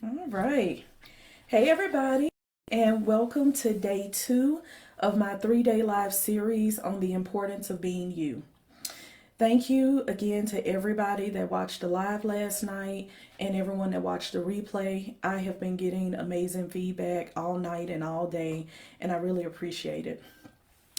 All right. Hey, everybody, and welcome to day 2 of my 3-day live series on the importance of being you. Thank you again to everybody that watched the live last night and everyone that watched the replay. I have been getting amazing feedback all night and all day, and I really appreciate it.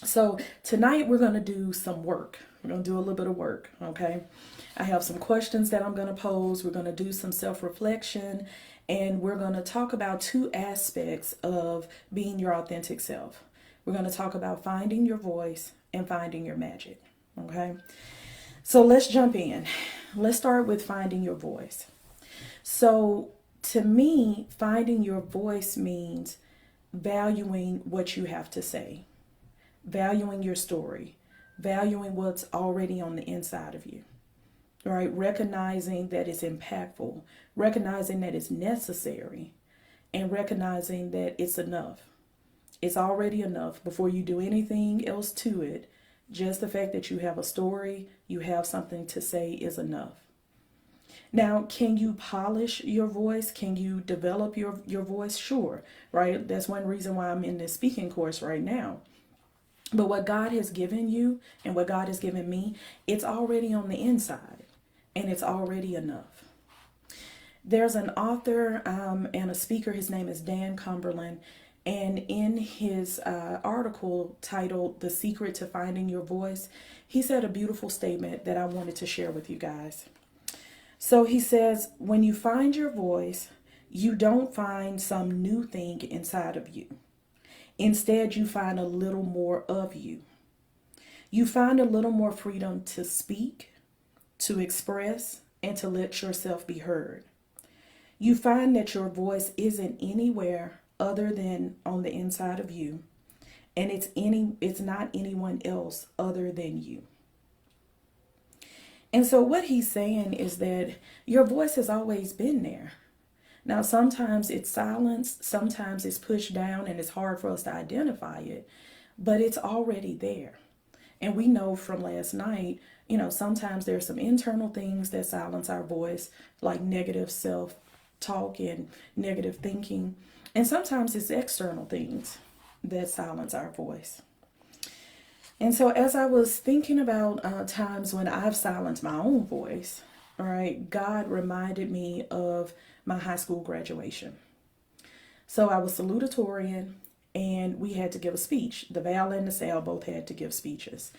So, tonight we're going to do some work. We're going to do a little bit of work, okay? I have some questions that I'm going to pose. We're going to do some self reflection, and we're going to talk about two aspects of being your authentic self. We're going to talk about finding your voice and finding your magic, okay? So, let's jump in. Let's start with finding your voice. So, to me, finding your voice means valuing what you have to say, valuing your story, valuing what's already on the inside of you, right? Recognizing that it's impactful, recognizing that it's necessary, and recognizing that it's enough. It's already enough before you do anything else to it. Just the fact that you have a story, you have something to say is enough. Now, can you polish your voice? Can you develop your voice? Sure, right? That's one reason why I'm in this speaking course right now. But what God has given you and what God has given me, it's already on the inside and it's already enough. There's an author and a speaker, his name is Dan Cumberland. And in his article titled The Secret to Finding Your Voice, he said a beautiful statement that I wanted to share with you guys. So he says, when you find your voice, you don't find some new thing inside of you. Instead, you find a little more of you. You find a little more freedom to speak, to express, and to let yourself be heard. You find that your voice isn't anywhere other than on the inside of you, and it's not anyone else other than you. And so what he's saying is that your voice has always been there. Now, sometimes it's silenced, sometimes it's pushed down, and it's hard for us to identify it, but it's already there. And we know from last night, sometimes there's some internal things that silence our voice, like negative self talk and negative thinking. And sometimes it's external things that silence our voice. And so, as I was thinking about times when I've silenced my own voice, all right, God reminded me of my high school graduation. So I was salutatorian and we had to give a speech. The Val and the Sal both had to give speeches.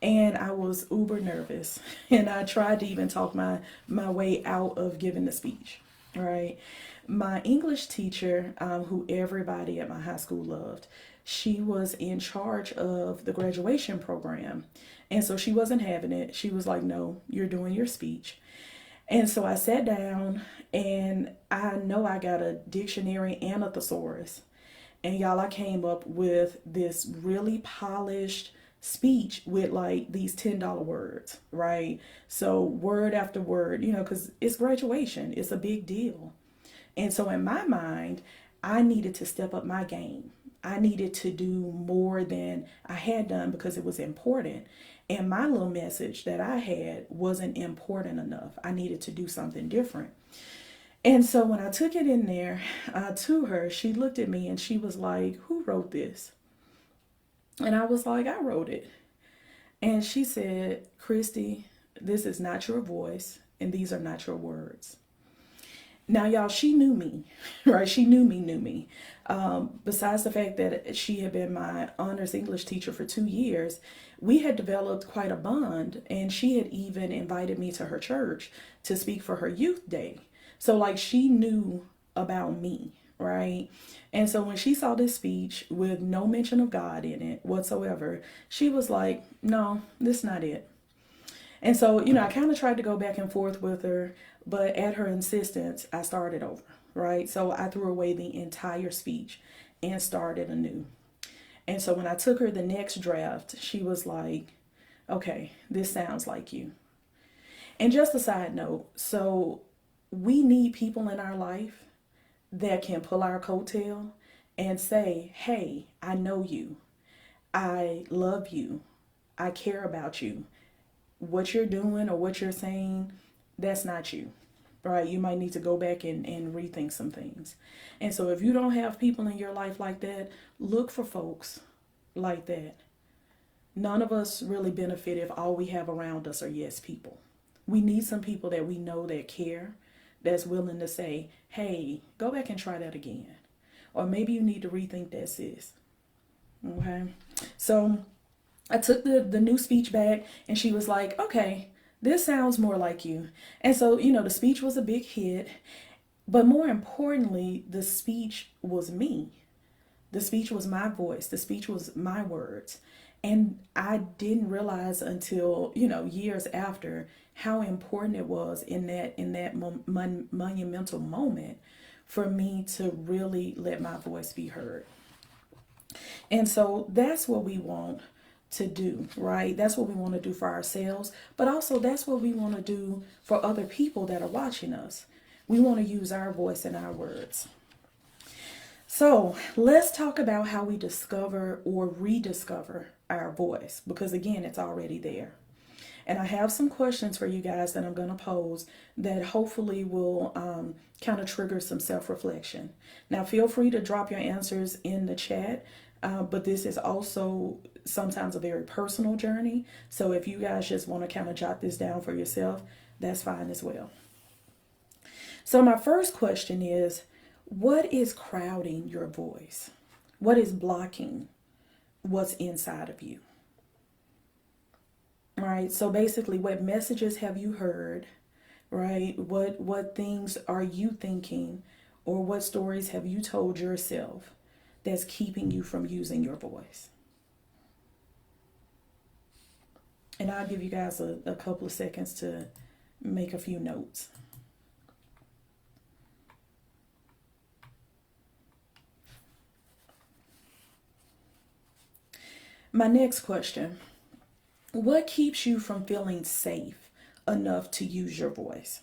And I was uber nervous and I tried to even talk my way out of giving the speech. All right. My English teacher, who everybody at my high school loved, she was in charge of the graduation program. And so she wasn't having it. She was like, no, you're doing your speech. And so I sat down and I know I got a dictionary and a thesaurus. And y'all, I came up with this really polished speech with like these $10 words, right? So word after word, because it's graduation, it's a big deal. And so in my mind, I needed to step up my game. I needed to do more than I had done because it was important. And my little message that I had wasn't important enough. I needed to do something different. And so when I took it in there to her, she looked at me and she was like, who wrote this? And I was like, I wrote it. And she said, Christy, this is not your voice and these are not your words. Now, y'all, she knew me, right? She knew me. Besides the fact that she had been my honors English teacher for 2 years, we had developed quite a bond, and she had even invited me to her church to speak for her youth day. So, like, she knew about me, right? And so when she saw this speech with no mention of God in it whatsoever, she was like, no, this is not it. And so, I kind of tried to go back and forth with her, but at her insistence, I started over, right? So I threw away the entire speech and started anew. And so when I took her the next draft, she was like, okay, this sounds like you. And just a side note, so we need people in our life that can pull our coattail and say, hey, I know you. I love you. I care about you. What you're doing or what you're saying, that's not you, right? You might need to go back and rethink some things. And so if you don't have people in your life like that, look for folks like that. None of us really benefit if all we have around us are yes people. We need some people that we know that care, that's willing to say, hey, go back and try that again. Or maybe you need to rethink that, sis. Okay. So I took the new speech back and she was like, okay, this sounds more like you. And so, the speech was a big hit. But more importantly, the speech was me. The speech was my voice. The speech was my words. And I didn't realize until, years after how important it was in that monumental moment for me to really let my voice be heard. And so that's what we want to do, right? That's what we want to do for ourselves, but also that's what we want to do for other people that are watching us. We want to use our voice and our words. So let's talk about how we discover or rediscover our voice, because again, it's already there. And I have some questions for you guys that I'm going to pose that hopefully will kind of trigger some self-reflection. Now, feel free to drop your answers in the chat, but this is also sometimes a very personal journey. So if you guys just want to kind of jot this down for yourself, that's fine as well. So my first question is, what is crowding your voice? What is blocking what's inside of you? Right? So basically, what messages have you heard? Right? What things are you thinking, or what stories have you told yourself that's keeping you from using your voice? And I'll give you guys a couple of seconds to make a few notes. My next question: what keeps you from feeling safe enough to use your voice?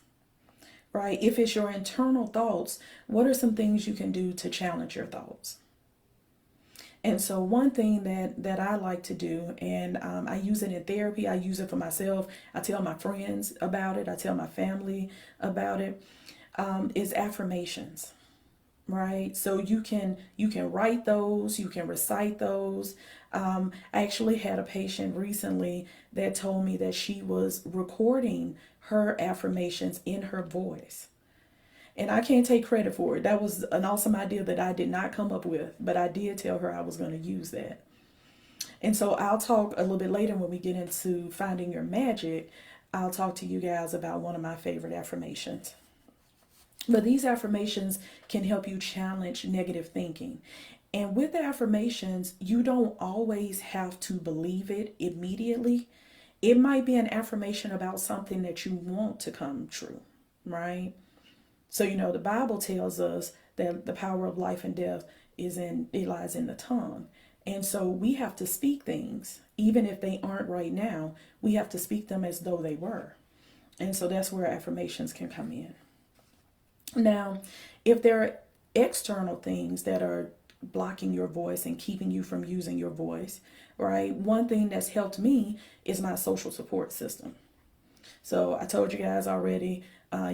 Right? If it's your internal thoughts, what are some things you can do to challenge your thoughts? And so one thing that I like to do, and I use it in therapy, I use it for myself, I tell my friends about it, I tell my family about it, is affirmations. Right? So you can write those, you can recite those. I actually had a patient recently that told me that she was recording her affirmations in her voice. And I can't take credit for it. That was an awesome idea that I did not come up with, but I did tell her I was going to use that. And so I'll talk a little bit later when we get into finding your magic. I'll talk to you guys about one of my favorite affirmations. But these affirmations can help you challenge negative thinking. And with the affirmations, you don't always have to believe it immediately. It might be an affirmation about something that you want to come true, right? So, the Bible tells us that the power of life and death it lies in the tongue. And so we have to speak things, even if they aren't right now, we have to speak them as though they were. And so that's where affirmations can come in. Now, if there are external things that are blocking your voice and keeping you from using your voice, right? One thing that's helped me is my social support system. So I told you guys already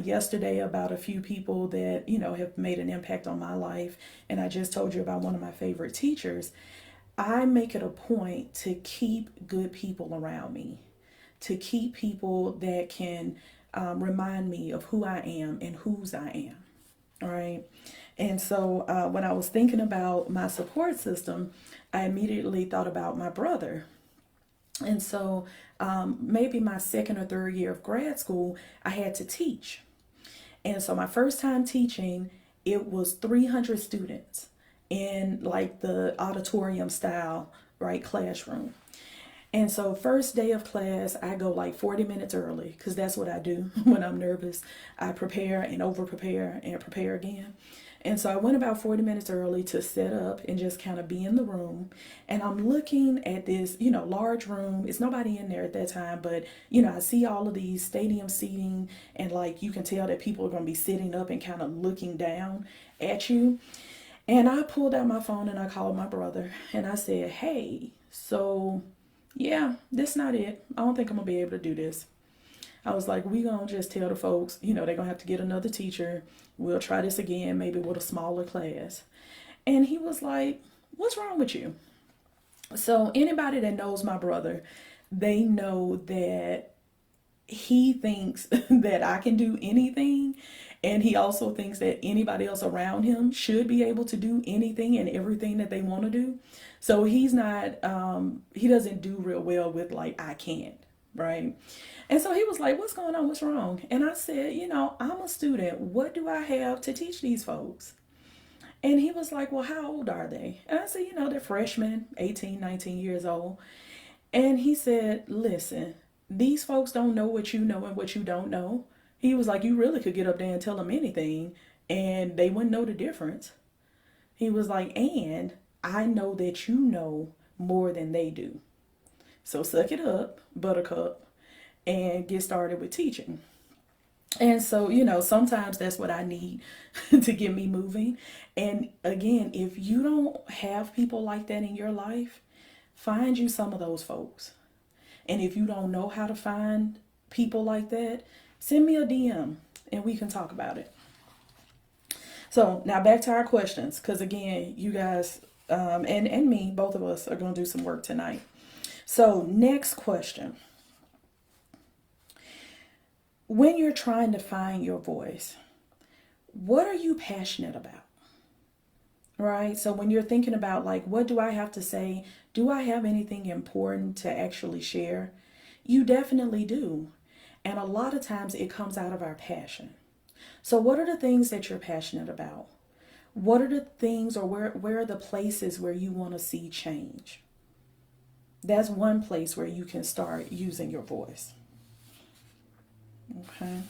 yesterday about a few people that, have made an impact on my life. And I just told you about one of my favorite teachers. I make it a point to keep good people around me, to keep people that can remind me of who I am and whose I am. All right. And so when I was thinking about my support system, I immediately thought about my brother. And so maybe my second or third year of grad school, I had to teach. And so my first time teaching, it was 300 students in like the auditorium style, right, classroom. And so first day of class, I go like 40 minutes early because that's what I do when I'm nervous. I prepare and over prepare and prepare again. And so I went about 40 minutes early to set up and just kind of be in the room. And I'm looking at this, large room. It's nobody in there at that time, but, I see all of these stadium seating and like you can tell that people are going to be sitting up and kind of looking down at you. And I pulled out my phone and I called my brother and I said, hey, so yeah, this not it. I don't think I'm going to be able to do this. I was like, we gonna just tell the folks, they're gonna have to get another teacher. We'll try this again, maybe with a smaller class. And he was like, what's wrong with you? So anybody that knows my brother, they know that he thinks that I can do anything. And he also thinks that anybody else around him should be able to do anything and everything that they want to do. So he's not, he doesn't do real well with like, I can't, right? And so he was like, what's going on? What's wrong? And I said, I'm a student. What do I have to teach these folks? And he was like, well, how old are they? And I said, they're freshmen, 18, 19 years old. And he said, listen, these folks don't know what you know and what you don't know. He was like, you really could get up there and tell them anything and they wouldn't know the difference. He was like, and I know that you know more than they do. So suck it up, buttercup, and get started with teaching. And so, sometimes that's what I need to get me moving. And again, if you don't have people like that in your life, find you some of those folks. And if you don't know how to find people like that, send me a DM and we can talk about it. So now back to our questions, because again, you guys and me, both of us are going to do some work tonight. So next question. When you're trying to find your voice, what are you passionate about? Right? So when you're thinking about like, what do I have to say? Do I have anything important to actually share? You definitely do. And a lot of times it comes out of our passion. So what are the things that you're passionate about? What are the things or where are the places where you want to see change? That's one place where you can start using your voice. Okay.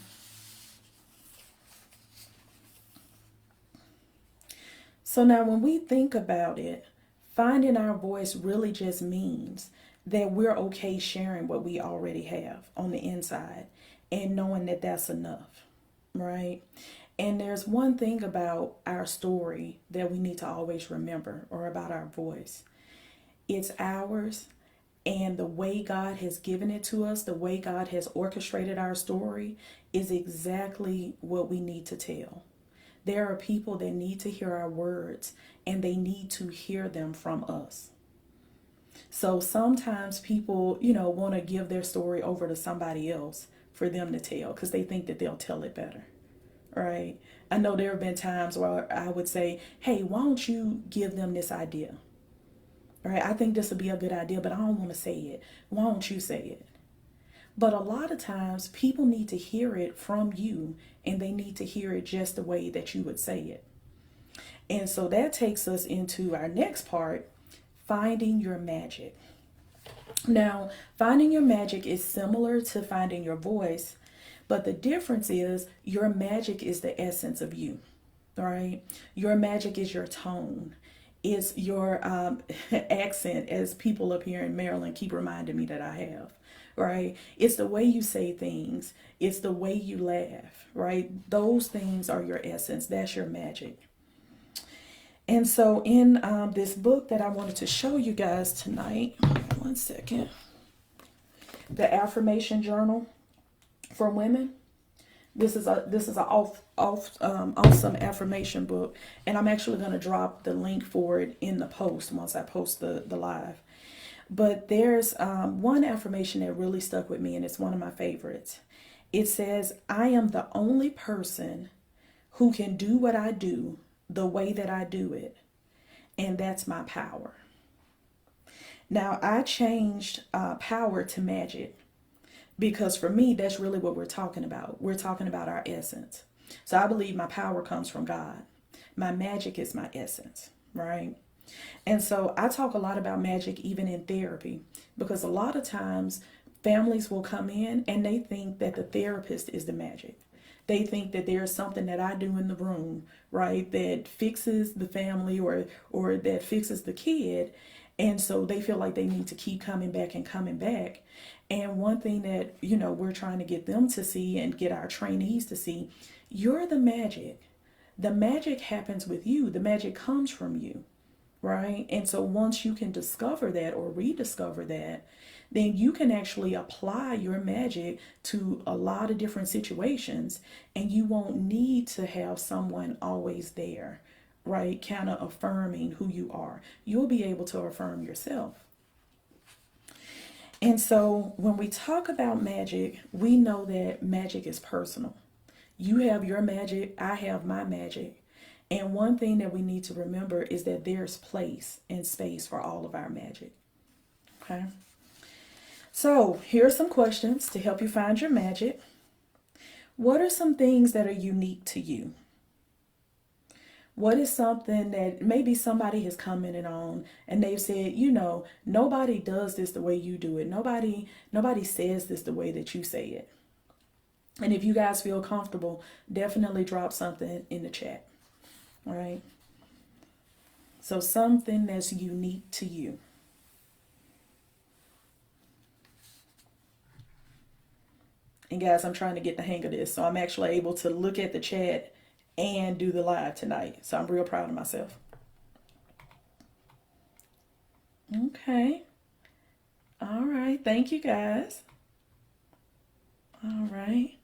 So now when we think about it, finding our voice really just means that we're okay sharing what we already have on the inside and knowing that that's enough, right? And there's one thing about our story that we need to always remember, or about our voice. It's ours, and the way God has given it to us, the way God has orchestrated our story, is exactly what we need to tell. There are people that need to hear our words, and they need to hear them from us. So sometimes people, want to give their story over to somebody else for them to tell because they think that they'll tell it better, right? I know there have been times where I would say, hey, why don't you give them this idea? Right? I think this would be a good idea, but I don't want to say it. Why don't you say it? But a lot of times people need to hear it from you, and they need to hear it just the way that you would say it. And so that takes us into our next part, finding your magic. Now, finding your magic is similar to finding your voice, but the difference is your magic is the essence of you, right? Your magic is your tone. It's your accent, as people up here in Maryland keep reminding me that I have, right? It's the way you say things. It's the way you laugh, right? Those things are your essence. That's your magic. And so in this book that I wanted to show you guys tonight, one second, the Affirmation Journal for Women. This is a awesome affirmation book, and I'm actually going to drop the link for it in the post once I post the live. But there's one affirmation that really stuck with me, and it's one of my favorites. It says, I am the only person who can do what I do the way that I do it, and that's my power. Now, I changed power to magic, because for me, that's really what we're talking about. We're talking about our essence. So I believe my power comes from God. My magic is my essence, right? And so I talk a lot about magic even in therapy, because a lot of times families will come in and they think that the therapist is the magic. They think that there's something that I do in the room, right, that fixes the family or that fixes the kid. And so they feel like they need to keep coming back and coming back. And one thing that, we're trying to get them to see and get our trainees to see, you're the magic. The magic happens with you. The magic comes from you, right? And so once you can discover that or rediscover that, then you can actually apply your magic to a lot of different situations, and you won't need to have someone always there, right? Kind of affirming who you are. You'll be able to affirm yourself. And so when we talk about magic, we know that magic is personal. You have your magic, I have my magic. And one thing that we need to remember is that there's place and space for all of our magic. Okay. So here are some questions to help you find your magic. What are some things that are unique to you? What is something that maybe somebody has commented on and they've said, nobody does this the way you do it. Nobody says this the way that you say it. And if you guys feel comfortable, definitely drop something in the chat. All right. So something that's unique to you. And guys, I'm trying to get the hang of this. So I'm actually able to look at the chat and do the live tonight. So I'm real proud of myself. Okay. All right. Thank you guys. All right.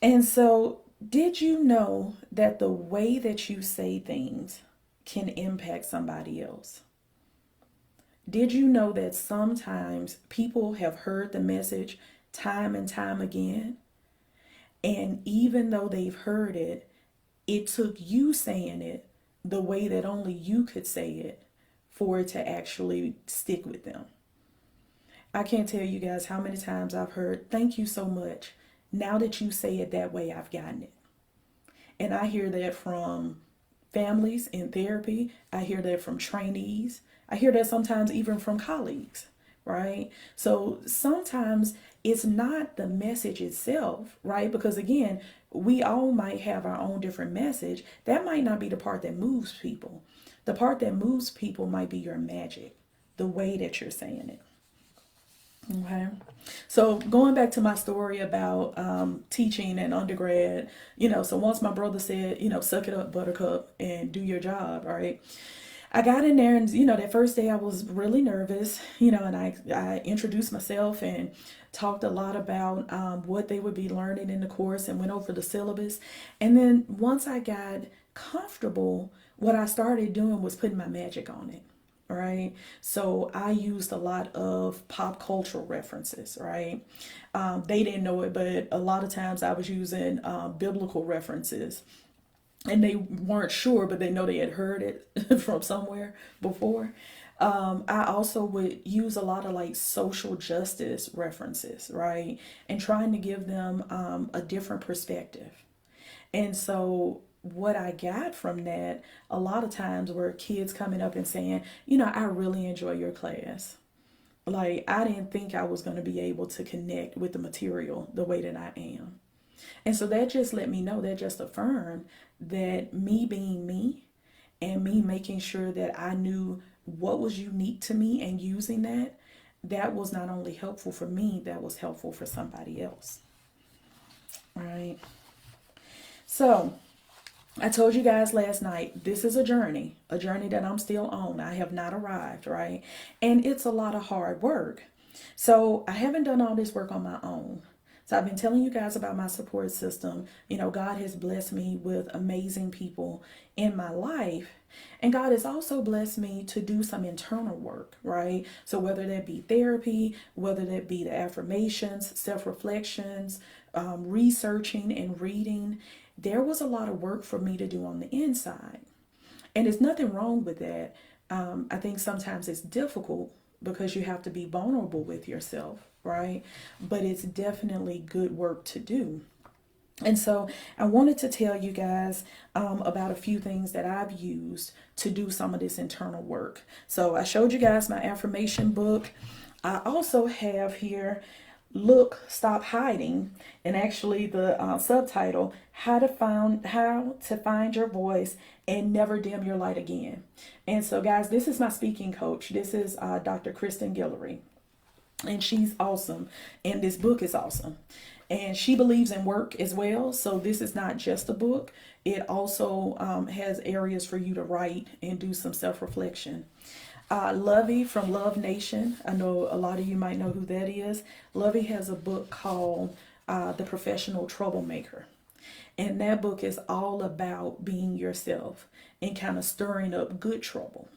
And so, did you know that the way that you say things can impact somebody else? Did you know that sometimes people have heard the message time and time again? And even though they've heard it, it took you saying it the way that only you could say it for it to actually stick with them. I can't tell you guys how many times I've heard, thank you so much. Now that you say it that way, I've gotten it. And I hear that from families in therapy. I hear that from trainees. I hear that sometimes even from colleagues, right? So sometimes it's not the message itself, right? Because again, we all might have our own different message. That might not be the part that moves people. The part that moves people might be your magic, the way that you're saying it. Okay. So going back to my story about teaching in undergrad, so once my brother said, suck it up, buttercup, and do your job, right? I got in there and, that first day I was really nervous, and I introduced myself and talked a lot about what they would be learning in the course and went over the syllabus. And then once I got comfortable, what I started doing was putting my magic on it. Right. So I used a lot of pop cultural references, right? They didn't know it, but a lot of times I was using biblical references and they weren't sure, but they know they had heard it from somewhere before. I also would use a lot of like social justice references, right? And trying to give them a different perspective. And so what I got from that a lot of times were kids coming up and saying, I really enjoy your class. Like, I didn't think I was going to be able to connect with the material the way that I am. And so that just let me know, that just affirmed that me being me and me making sure that I knew what was unique to me and using that, that was not only helpful for me, that was helpful for somebody else. All right. So I told you guys last night, this is a journey that I'm still on. I have not arrived, right? And it's a lot of hard work. So I haven't done all this work on my own. So I've been telling you guys about my support system. God has blessed me with amazing people in my life. And God has also blessed me to do some internal work, right? So whether that be therapy, whether that be the affirmations, self-reflections, researching and reading, there was a lot of work for me to do on the inside. And there's nothing wrong with that. I think sometimes it's difficult because you have to be vulnerable with yourself, right? But it's definitely good work to do. And so I wanted to tell you guys about a few things that I've used to do some of this internal work. So I showed you guys my affirmation book. I also have here, Look, Stop Hiding, and actually the subtitle, How to Find Your Voice and Never Dim Your Light Again. And so guys, this is my speaking coach. This is Dr. Kristen Guillory. And she's awesome. And this book is awesome. And she believes in work as well. So this is not just a book. It also has areas for you to write and do some self-reflection. Lovey from Love Nation. I know a lot of you might know who that is. Lovey has a book called The Professional Troublemaker. And that book is all about being yourself and kind of stirring up good trouble.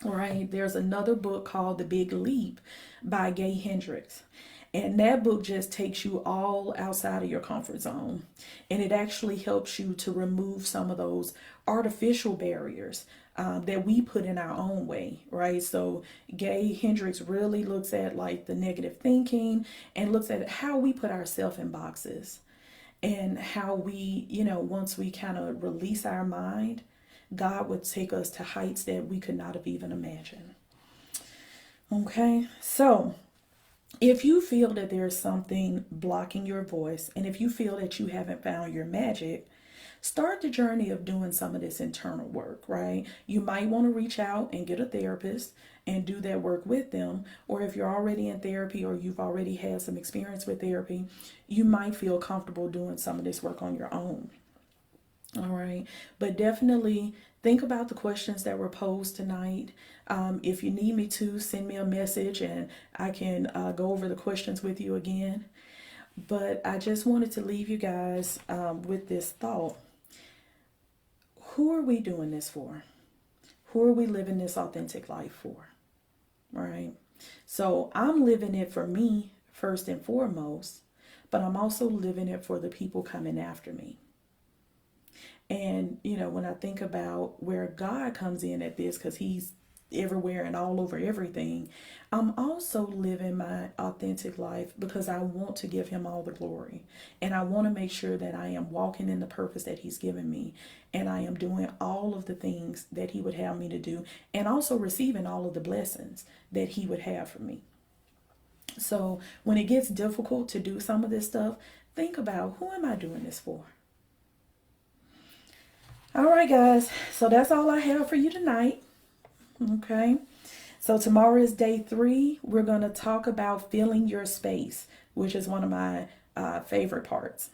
All right. There's another book called The Big Leap by Gay Hendricks. And that book just takes you all outside of your comfort zone. And it actually helps you to remove some of those artificial barriers that we put in our own way, right? So Gay Hendricks really looks at like the negative thinking and looks at how we put ourselves in boxes and how we, once we kind of release our mind, God would take us to heights that we could not have even imagined. Okay, so if you feel that there's something blocking your voice, and if you feel that you haven't found your magic, start the journey of doing some of this internal work, right? You might want to reach out and get a therapist and do that work with them. Or if you're already in therapy or you've already had some experience with therapy, you might feel comfortable doing some of this work on your own. All right. But definitely think about the questions that were posed tonight. If you need me to, send me a message and I can go over the questions with you again. But I just wanted to leave you guys with this thought. Who are we doing this for? Who are we living this authentic life for? Right? So I'm living it for me first and foremost, but I'm also living it for the people coming after me. And, when I think about where God comes in at this, because He's everywhere and all over everything, I'm also living my authentic life because I want to give Him all the glory. And I want to make sure that I am walking in the purpose that He's given me. And I am doing all of the things that He would have me to do. And also receiving all of the blessings that He would have for me. So when it gets difficult to do some of this stuff, think about, who am I doing this for? All right, guys. So that's all I have for you tonight. Okay. So tomorrow is day 3. We're going to talk about filling your space, which is one of my favorite parts.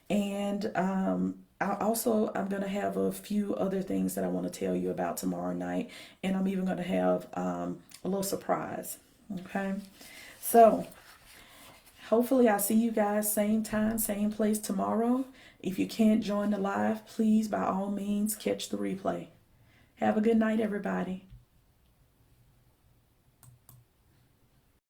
And I'm going to have a few other things that I want to tell you about tomorrow night. And I'm even going to have a little surprise. Okay. So hopefully I'll see you guys same time, same place tomorrow. If you can't join the live, please, by all means, catch the replay. Have a good night, everybody.